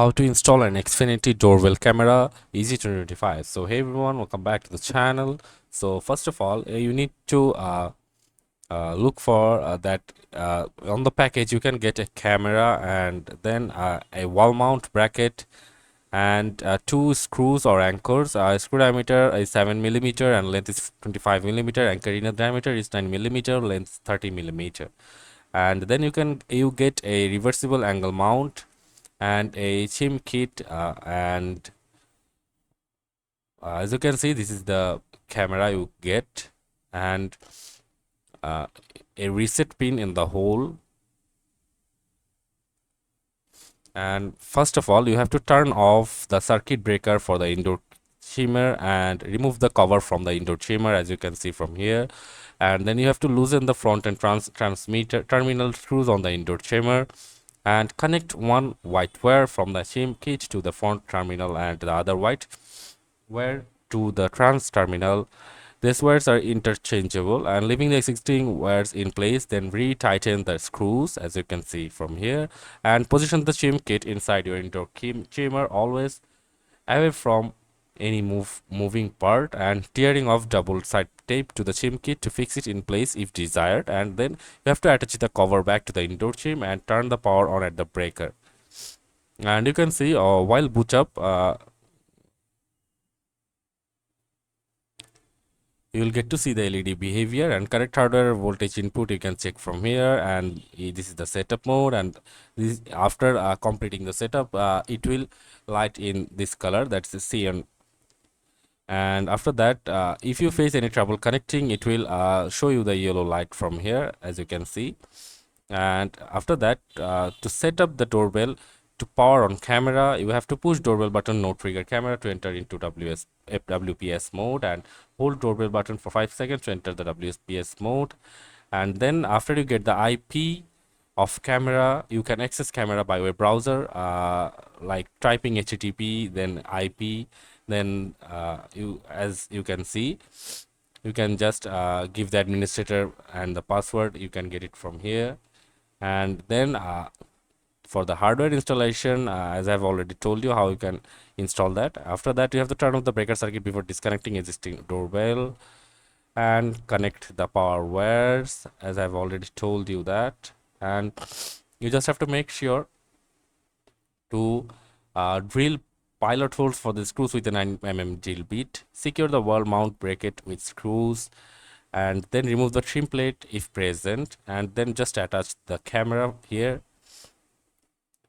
How to install an Xfinity Doorbell Camera, easy to identify. So hey everyone, welcome back to the channel. So first of all, you need to look for that on the package you can get a camera and then a wall mount bracket and two screws or anchors. Screw diameter is 7 mm and length is 25 mm. Anchor inner diameter is 9 mm, length 30 mm. And then you get a reversible angle mount and a chim kit, and as you can see, this is the camera you get, and uh, a reset pin in the hole. And first of all, you have to turn off the circuit breaker for the indoor shimmer and remove the cover from the indoor shimmer, as you can see from here. And then you have to loosen the front and transmitter terminal screws on the indoor shimmer and connect one white wire from the shim kit to the front terminal and the other white wire to the trans terminal. These wires are interchangeable, and leaving the existing wires in place, then retighten the screws, as you can see from here, and position the shim kit inside your indoor shimmer, always away from any moving part, and tearing off double side tape to the shim kit to fix it in place if desired. And then you have to attach the cover back to the indoor shim and turn the power on at the breaker. And you can see while boot up, you will get to see the LED behavior and correct hardware voltage input. You can check from here, and this is the setup mode. And this, after completing the setup, it will light in this color, that's the cyan. And after that, if you face any trouble connecting, it will show you the yellow light from here, as you can see. And after that, to set up the doorbell, to power on camera, you have to push doorbell button, no trigger camera, to enter into WPS mode, and hold doorbell button for 5 seconds to enter the WPS mode. And then after you get the IP of camera, you can access camera by web browser, like typing HTTP then IP. Then as you can see, you can just give the administrator and the password. You can get it from here. And then for the hardware installation, as I've already told you how you can install that. After that, you have to turn off the breaker circuit before disconnecting existing doorbell and connect the power wires, as I've already told you that. And you just have to make sure to drill pilot holes for the screws with a 9 mm drill bit. Secure the wall mount bracket with screws, and then remove the trim plate if present, and then just attach the camera here,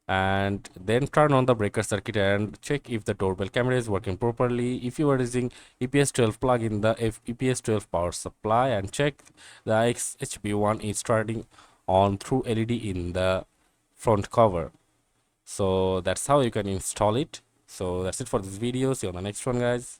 and then turn on the breaker circuit and check if the doorbell camera is working properly. If you are using EPS12, plug in the EPS12 power supply and check the XHB1 is turning on through LED in the front cover. So that's how you can install it. So that's it for this video. See you on the next one, guys.